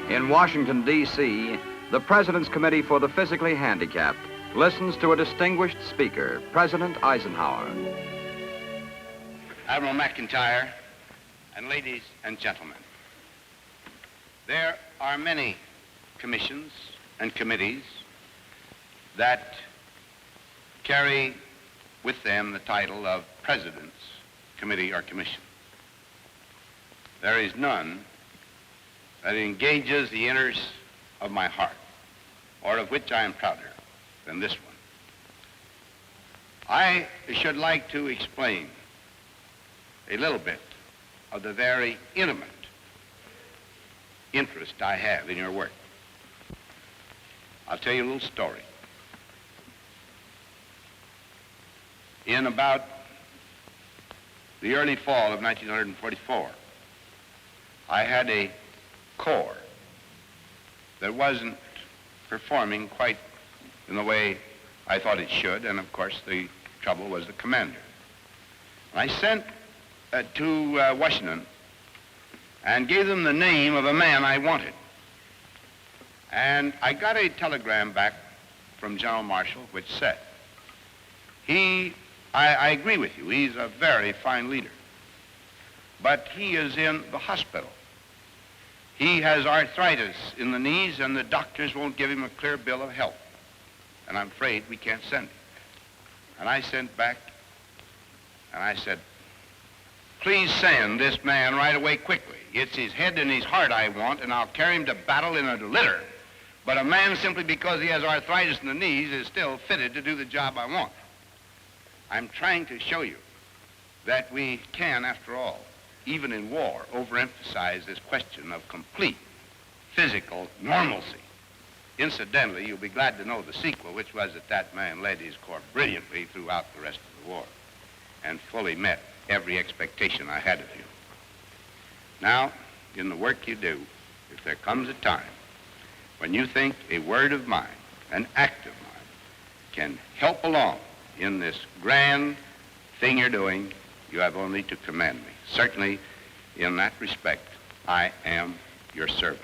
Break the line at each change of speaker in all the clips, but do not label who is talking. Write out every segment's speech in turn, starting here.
In Washington, D.C., the President's Committee for the Physically Handicapped listens to a distinguished speaker, President Eisenhower.
Admiral McIntyre, and ladies and gentlemen, there are many commissions and committees that carry with them the title of President's Committee or Commission. There is none that engages the inners of my heart, or of which I am prouder than this one. I should like to explain a little bit of the very intimate interest I have in your work. I'll tell you a little story. In about the early fall of 1944, I had a corps that wasn't performing quite in the way I thought it should, and of course the trouble was the commander. I sent to Washington and gave them the name of a man I wanted. And I got a telegram back from General Marshall which said, I agree with you, he's a very fine leader, but he is in the hospital. He has arthritis in the knees, and the doctors won't give him a clear bill of health. And I'm afraid we can't send him. And I sent back, and I said, please send this man right away quickly. It's his head and his heart I want, and I'll carry him to battle in a litter. But a man simply because he has arthritis in the knees is still fitted to do the job I want. I'm trying to show you that we can, after all, even in war, overemphasize this question of complete physical normalcy. Incidentally, you'll be glad to know the sequel, which was that man led his corps brilliantly throughout the rest of the war and fully met every expectation I had of him. Now, in the work you do, if there comes a time when you think a word of mine, an act of mine, can help along in this grand thing you're doing, you have only to commend me. Certainly, in that respect, I am your servant.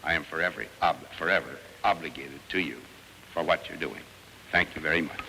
I am forever obligated to you for what you're doing. Thank you very much.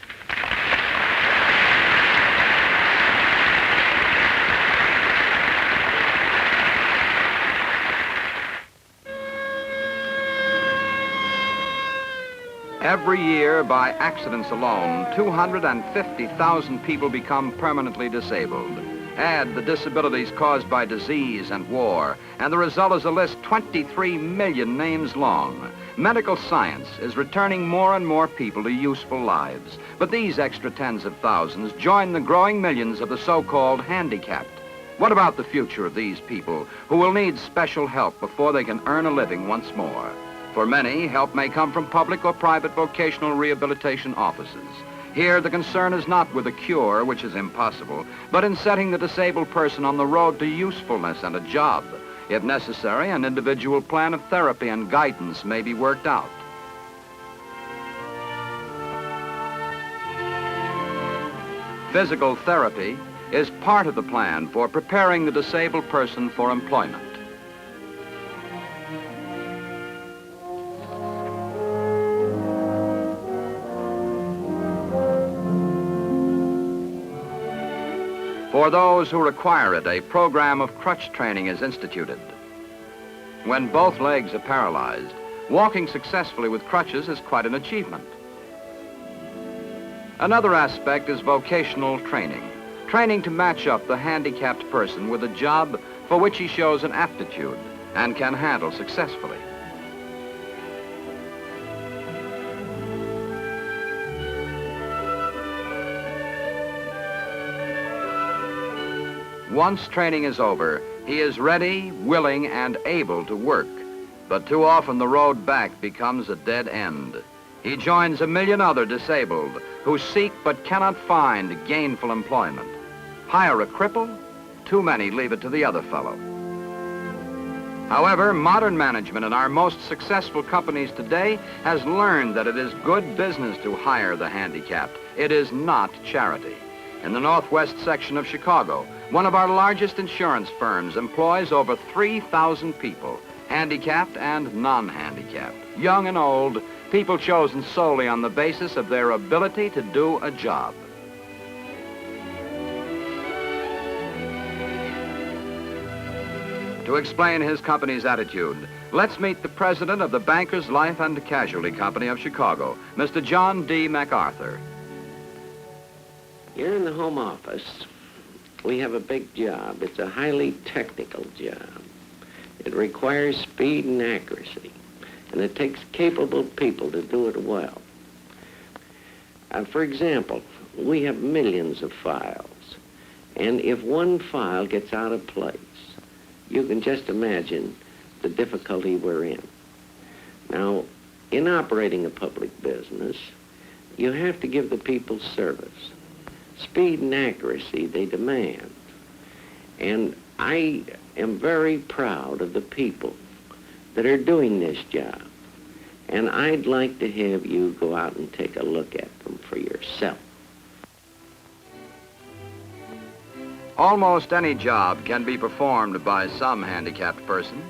Every year, by accidents alone, 250,000 people become permanently disabled. Add the disabilities caused by disease and war, and the result is a list 23 million names long. Medical science is returning more and more people to useful lives, but these extra tens of thousands join the growing millions of the so-called handicapped. What about the future of these people who will need special help before they can earn a living once more? For many, help may come from public or private vocational rehabilitation offices. Here, the concern is not with a cure, which is impossible, but in setting the disabled person on the road to usefulness and a job. If necessary, an individual plan of therapy and guidance may be worked out. Physical therapy is part of the plan for preparing the disabled person for employment. For those who require it, a program of crutch training is instituted. When both legs are paralyzed, walking successfully with crutches is quite an achievement. Another aspect is vocational training, training to match up the handicapped person with a job for which he shows an aptitude and can handle successfully. Once training is over, he is ready, willing, and able to work. But too often the road back becomes a dead end. He joins a million other disabled who seek but cannot find gainful employment. Hire a cripple? Too many leave it to the other fellow. However, modern management in our most successful companies today has learned that it is good business to hire the handicapped. It is not charity. In the northwest section of Chicago, one of our largest insurance firms employs over 3,000 people, handicapped and non-handicapped, young and old, people chosen solely on the basis of their ability to do a job. To explain his company's attitude, let's meet the president of the Bankers Life and Casualty Company of Chicago, Mr. John D. MacArthur.
Here in the home office, we have a big job. It's a highly technical job. It requires speed and accuracy, and it takes capable people to do it well. For example, we have millions of files, and if one file gets out of place, you can just imagine the difficulty we're in. Now, in operating a public business, you have to give the people service. Speed and accuracy they demand. And I am very proud of the people that are doing this job. And I'd like to have you go out and take a look at them for yourself.
Almost any job can be performed by some handicapped person.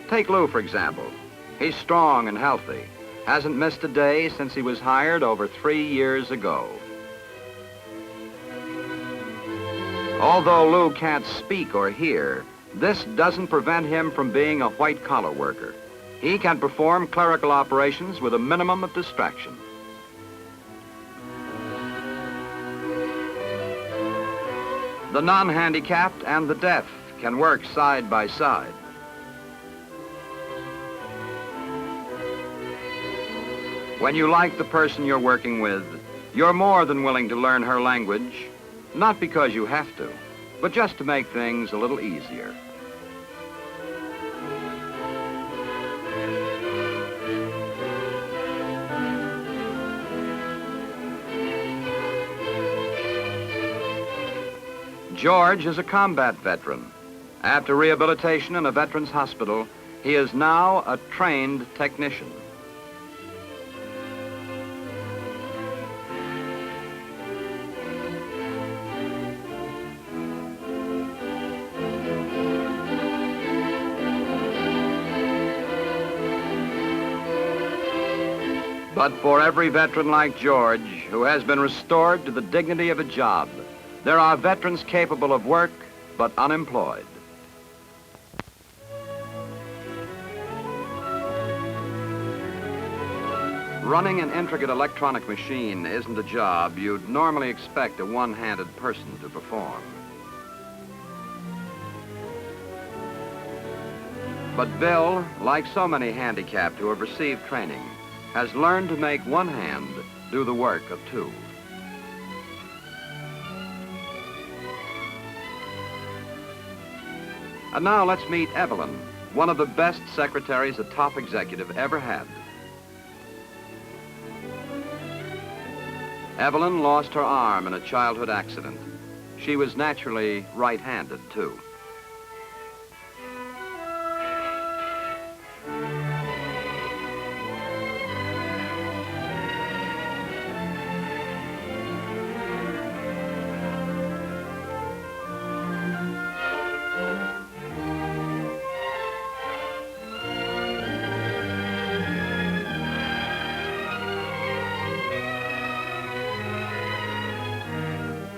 Take Lou, for example. He's strong and healthy, hasn't missed a day since he was hired over 3 years ago. Although Lou can't speak or hear, this doesn't prevent him from being a white-collar worker. He can perform clerical operations with a minimum of distraction. The non-handicapped and the deaf can work side by side. When you like the person you're working with, you're more than willing to learn her language, not because you have to, but just to make things a little easier. George is a combat veteran. After rehabilitation in a veterans hospital, he is now a trained technician. But for every veteran like George, who has been restored to the dignity of a job, there are veterans capable of work, but unemployed. Running an intricate electronic machine isn't a job you'd normally expect a one-handed person to perform. But Bill, like so many handicapped who have received training, has learned to make one hand do the work of two. And now let's meet Evelyn, one of the best secretaries a top executive ever had. Evelyn lost her arm in a childhood accident. She was naturally right-handed, too.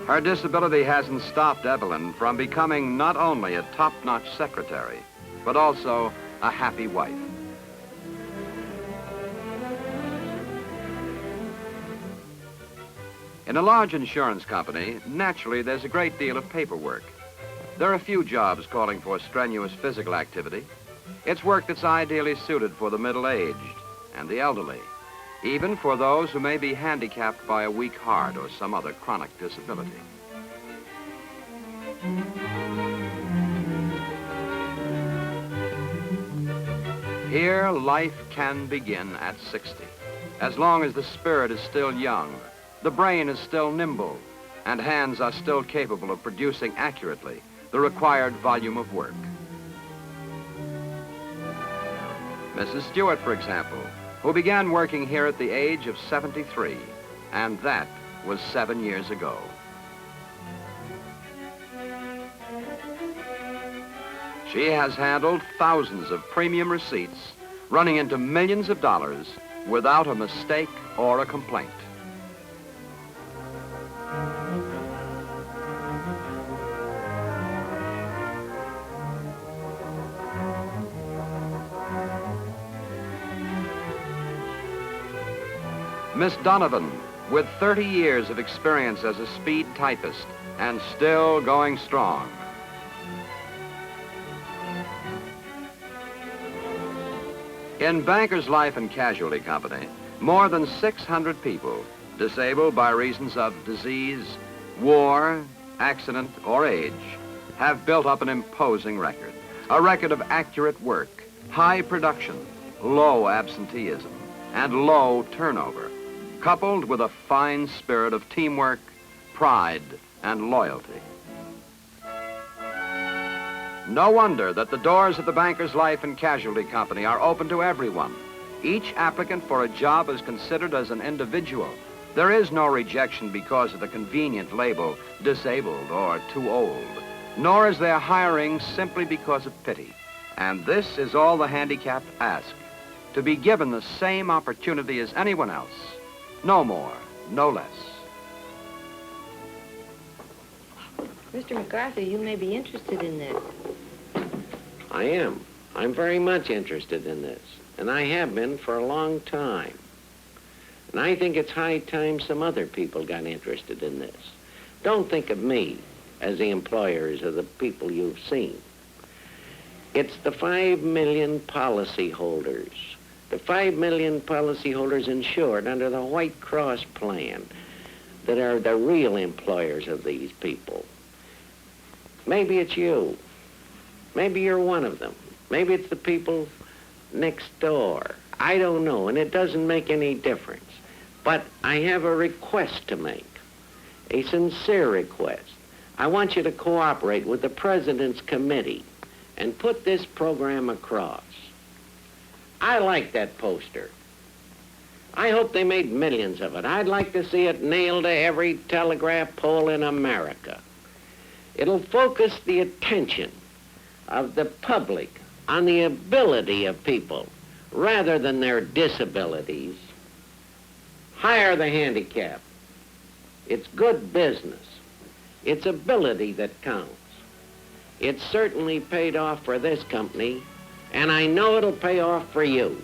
Her disability hasn't stopped Evelyn from becoming not only a top-notch secretary, but also a happy wife. In a large insurance company, naturally, there's a great deal of paperwork. There are few jobs calling for strenuous physical activity. It's work that's ideally suited for the middle-aged and the elderly, even for those who may be handicapped by a weak heart or some other chronic disability. Here, life can begin at 60, as long as the spirit is still young, the brain is still nimble, and hands are still capable of producing accurately the required volume of work. Mrs. Stewart, for example, who began working here at the age of 73, and that was 7 years ago. She has handled thousands of premium receipts, running into millions of dollars without a mistake or a complaint. Miss Donovan, with 30 years of experience as a speed typist and still going strong. In Bankers Life and Casualty Company, more than 600 people, disabled by reasons of disease, war, accident, or age, have built up an imposing record. A record of accurate work, high production, low absenteeism, and low turnover, coupled with a fine spirit of teamwork, pride, and loyalty. No wonder that the doors of the Bankers Life and Casualty Company are open to everyone. Each applicant for a job is considered as an individual. There is no rejection because of the convenient label, disabled or too old, nor is there hiring simply because of pity. And this is all the handicapped ask, to be given the same opportunity as anyone else. No more, no less.
Mr. MacArthur, you may be interested in this.
I am. I'm very much interested in this, and I have been for a long time. And I think it's high time some other people got interested in this. Don't think of me as the employers of the people you've seen. It's the 5 million policyholders. The 5 million policyholders insured under the White Cross plan that are the real employers of these people. Maybe it's you. Maybe you're one of them. Maybe it's the people next door. I don't know, and it doesn't make any difference. But I have a request to make, a sincere request. I want you to cooperate with the President's committee and put this program across. I like that poster. I hope they made millions of it. I'd like to see it nailed to every telegraph pole in America. It'll focus the attention of the public on the ability of people rather than their disabilities. Hire the handicapped. It's good business. It's ability that counts. It's certainly paid off for this company, and I know it'll pay off for you.